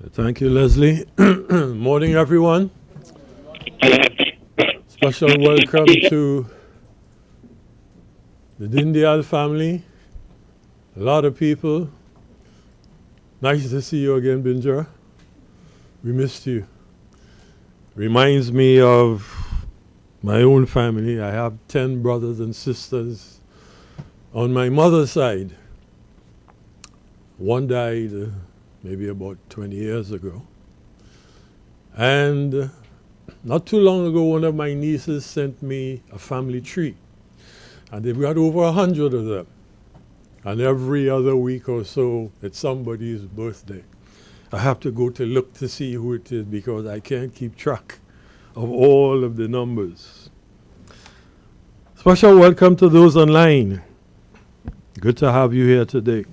Thank you, Leslie. Morning, everyone. Special welcome to the Dindial family. A lot of people. Nice to see you again, Binjar. We missed you. Reminds me of my own family. I have 10 brothers and sisters on my mother's side. One died maybe about 20 years ago. And not too long ago, one of my nieces sent me a family tree. And they've got over 100 of them. And every other week or so, it's somebody's birthday. I have to go to look to see who it is because I can't keep track of all of the numbers. Special welcome to those online. Good to have you here today.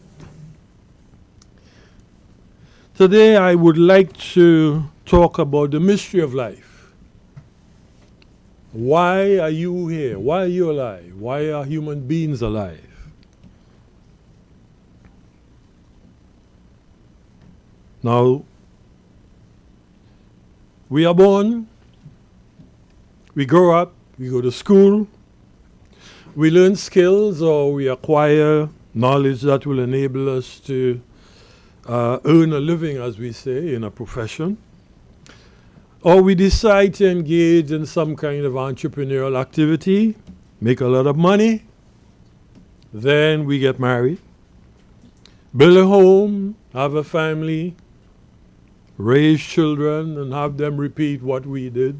Today I would like to talk about the mystery of life. Why are you here? Why are you alive? Why are human beings alive? Now, we are born, we grow up, we go to school, we learn skills or we acquire knowledge that will enable us to earn a living, as we say, in a profession. Or we decide to engage in some kind of entrepreneurial activity, make a lot of money, then we get married, build a home, have a family, raise children, and have them repeat what we did.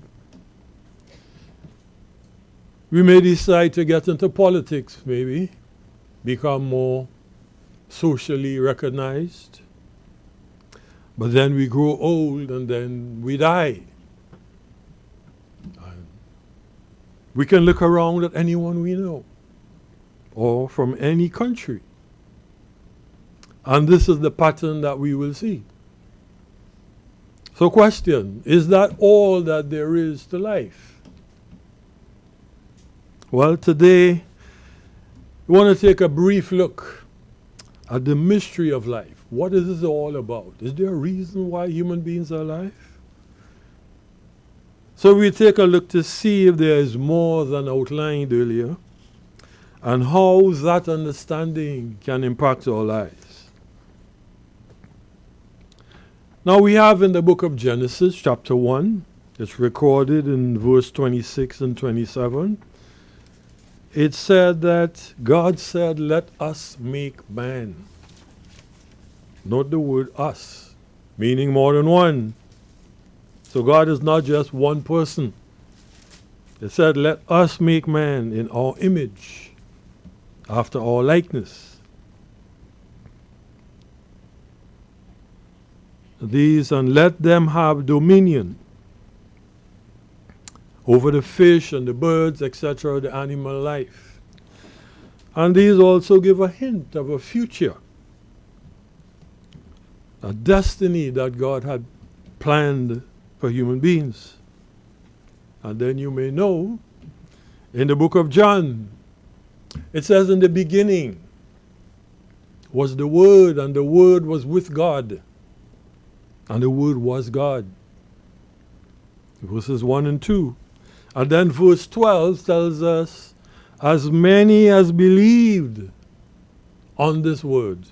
We may decide to get into politics, maybe, become more socially recognized. But then we grow old and then we die. And we can look around at anyone we know or from any country. And this is the pattern that we will see. So question, is that all that there is to life? Well, today we want to take a brief look at the mystery of life. What is this all about? Is there a reason why human beings are alive? So we take a look to see if there is more than outlined earlier and how that understanding can impact our lives. Now we have in the book of Genesis, chapter 1, it's recorded in verse 26 and 27. It said that God said, "Let us make man." Note the word us, meaning more than one. So God is not just one person. It said, "Let us make man in our image, after our likeness." These, and let them have dominion over the fish and the birds, etc., the animal life. And these also give a hint of a future, a destiny that God had planned for human beings. And then you may know, in the book of John, it says, "In the beginning was the Word, and the Word was with God, and the Word was God." Verses 1 and 2. And then verse 12 tells us, "As many as believed on this Word,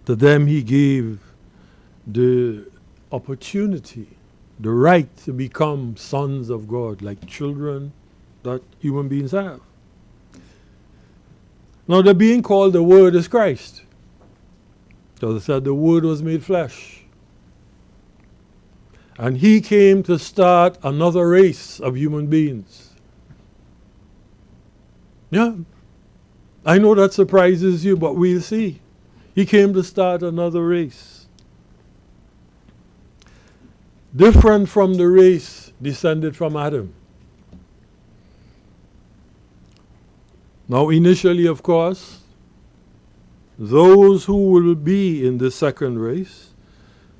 to them he gave the opportunity, the right to become sons of God," like children that human beings have. Now the being called the Word is Christ. So they said the Word was made flesh. And he came to start another race of human beings. Yeah, I know that surprises you, but we'll see. He came to start another race. Different from the race descended from Adam. Now initially, of course, those who will be in the second race,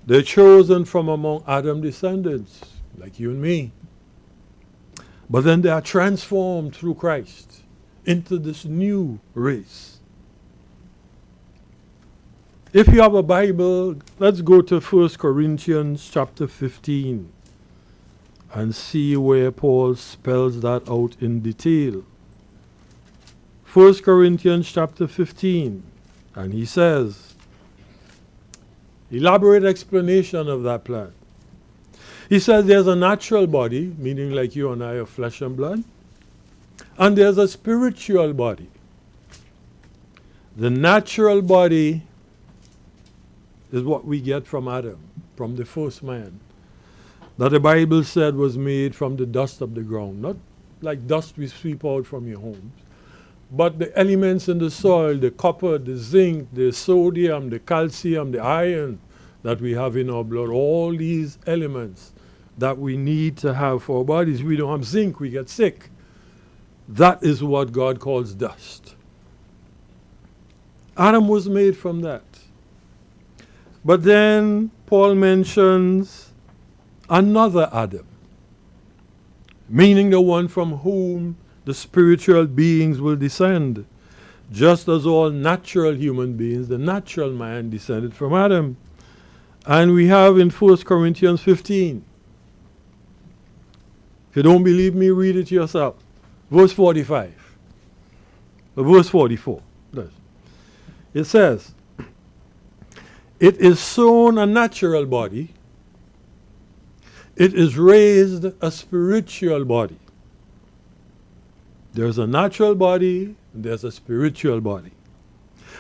they're chosen from among Adam's descendants, like you and me. But then they are transformed through Christ into this new race. If you have a Bible, let's go to 1 Corinthians chapter 15 and see where Paul spells that out in detail. 1 Corinthians chapter 15, and he says, elaborate explanation of that plan. He says there's a natural body, meaning like you and I are flesh and blood, and there's a spiritual body. The natural body is what we get from Adam, from the first man, that the Bible said was made from the dust of the ground, not like dust we sweep out from your homes, but the elements in the soil, the copper, the zinc, the sodium, the calcium, the iron that we have in our blood, all these elements that we need to have for our bodies. We don't have zinc, we get sick. That is what God calls dust. Adam was made from that. But then Paul mentions another Adam, meaning the one from whom the spiritual beings will descend, just as all natural human beings, the natural man descended from Adam. And we have in 1 Corinthians 15. If you don't believe me, read it yourself. Verse 45. Verse 44. It says, it is sown a natural body, it is raised a spiritual body. There's a natural body, and there's a spiritual body.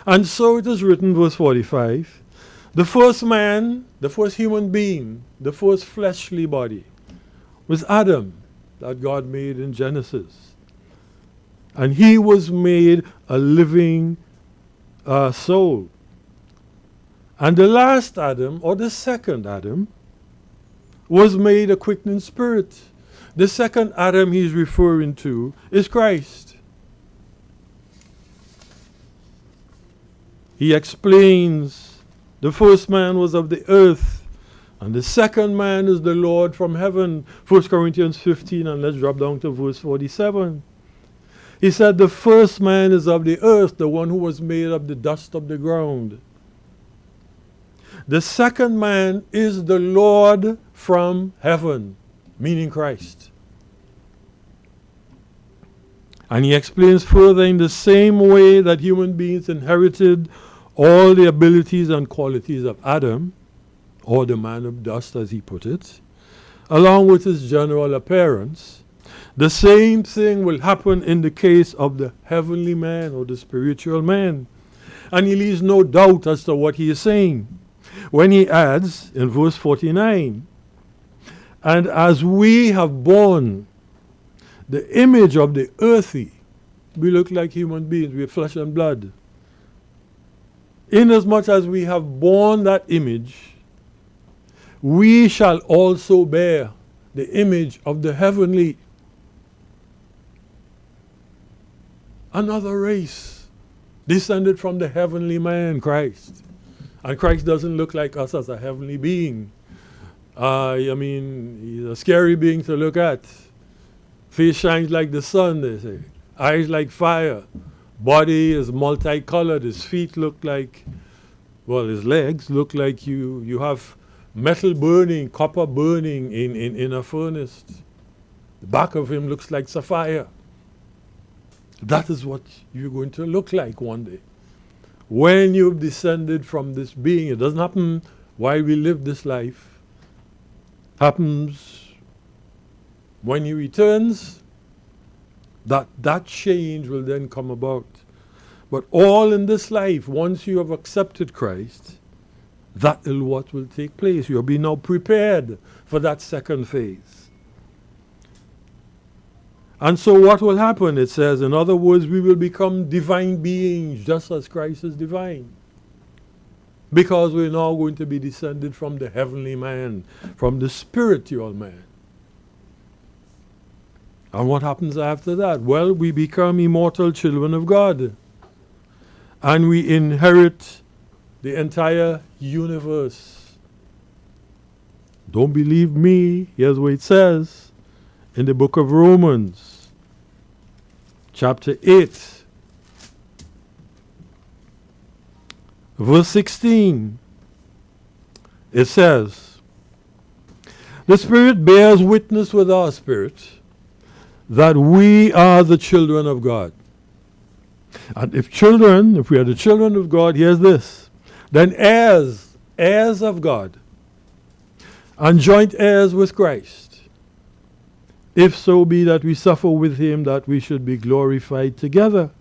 And so it is written, verse 45, the first man, the first human being, the first fleshly body was Adam, that God made in Genesis. And he was made a living soul. And the last Adam, or the second Adam, was made a quickening spirit. The second Adam he's referring to is Christ. He explains the first man was of the earth, and the second man is the Lord from heaven. 1 Corinthians 15, and let's drop down to verse 47. He said the first man is of the earth, the one who was made of the dust of the ground. The second man is the Lord from heaven, meaning Christ. And he explains further, in the same way that human beings inherited all the abilities and qualities of Adam, or the man of dust as he put it, along with his general appearance, the same thing will happen in the case of the heavenly man or the spiritual man. And he leaves no doubt as to what he is saying when he adds in verse 49, and as we have borne the image of the earthy, we look like human beings, we are flesh and blood. Inasmuch as we have borne that image, we shall also bear the image of the heavenly. Another race descended from the heavenly man, Christ. And Christ doesn't look like us as a heavenly being. He's a scary being to look at. Face shines like the sun, they say. Eyes like fire. Body is multicolored. His feet look like, his legs look like you have metal burning, copper burning in a furnace. The back of him looks like sapphire. That is what you're going to look like one day. When you've descended from this being, it doesn't happen while we live this life. It happens when he returns, that change will then come about. But all in this life, once you have accepted Christ, that is what will take place. You'll be now prepared for that second phase. And so what will happen? It says, in other words, we will become divine beings just as Christ is divine. Because we're now going to be descended from the heavenly man, from the spiritual man. And what happens after that? Well, we become immortal children of God. And we inherit the entire universe. Don't believe me? Here's what it says in the book of Romans, chapter 8. Verse 16, it says, the Spirit bears witness with our spirit that we are the children of God. And if we are the children of God, here's this. Then heirs of God, and joint heirs with Christ, if so be that we suffer with him, that we should be glorified together.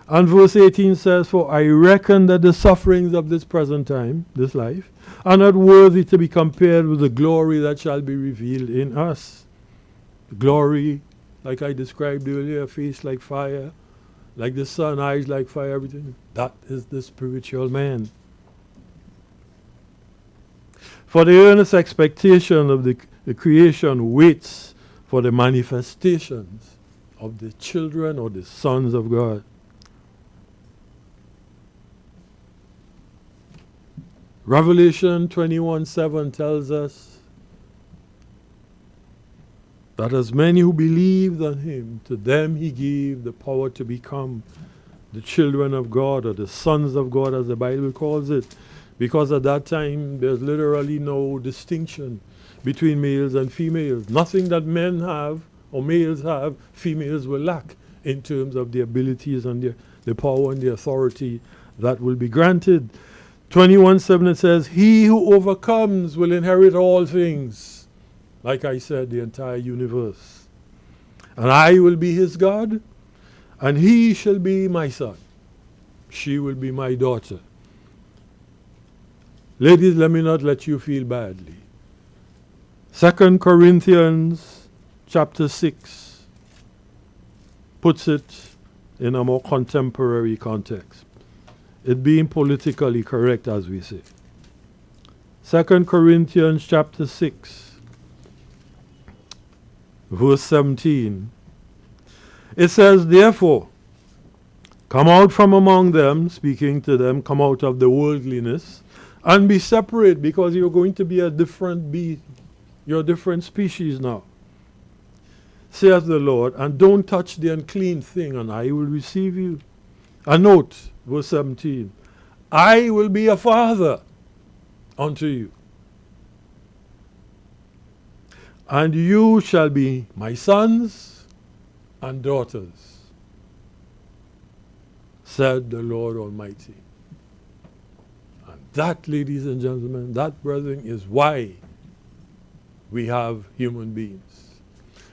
And verse 18 says, for I reckon that the sufferings of this present time, this life, are not worthy to be compared with the glory that shall be revealed in us. The glory, like I described earlier, face like fire, like the sun, eyes like fire, everything. That is the spiritual man. For the earnest expectation of the creation waits for the manifestations of the children or the sons of God. Revelation 21:7 tells us that as many who believed on him, to them he gave the power to become the children of God, or the sons of God as the Bible calls it. Because at that time there's literally no distinction between males and females. Nothing that men have or males have, females will lack in terms of the abilities and the power and the authority that will be granted. 21:7 it says, he who overcomes will inherit all things. Like I said, the entire universe. And I will be his God, and he shall be my son. She will be my daughter. Ladies, let me not let you feel badly. 2 Corinthians chapter 6 puts it in a more contemporary context. It being politically correct, as we say. 2 Corinthians chapter 6, verse 17. It says, therefore, come out from among them, speaking to them, come out of the worldliness, and be separate, because you're going to be a different being. You're a different species now, saith the Lord, and don't touch the unclean thing, and I will receive you. And note, verse 17, I will be a father unto you, and you shall be my sons and daughters, said the Lord Almighty. And that, ladies and gentlemen, that, brethren, is why we have human beings.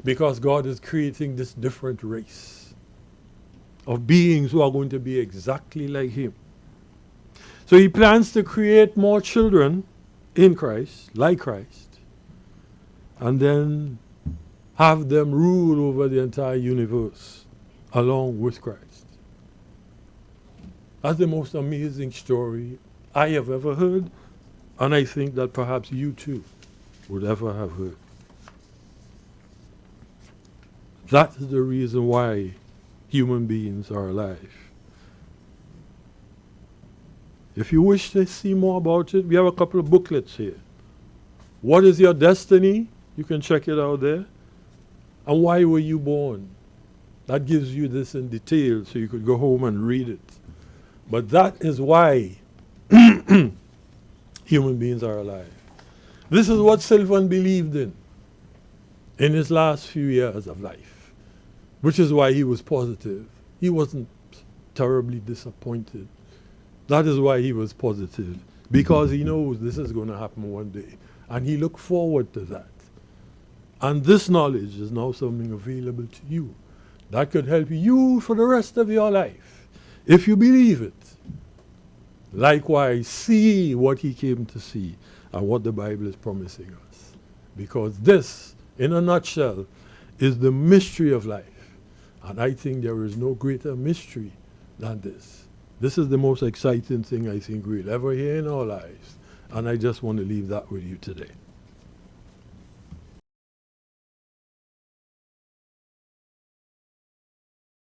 Because God is creating this different race of beings who are going to be exactly like him. So he plans to create more children in Christ, like Christ, and then have them rule over the entire universe along with Christ. That's the most amazing story I have ever heard, and I think that perhaps you too would ever have heard. That is the reason why human beings are alive. If you wish to see more about it, we have a couple of booklets here. What is your destiny? You can check it out there. And why were you born? That gives you this in detail so you could go home and read it. But that is why human beings are alive. This is what Sylvan believed in his last few years of life, which is why he was positive. He wasn't terribly disappointed. That is why he was positive, because he knows this is going to happen one day. And he looked forward to that. And this knowledge is now something available to you that could help you for the rest of your life, if you believe it. Likewise, see what he came to see and what the Bible is promising us. Because this, in a nutshell, is the mystery of life. And I think there is no greater mystery than this. This is the most exciting thing I think we'll ever hear in our lives. And I just want to leave that with you today.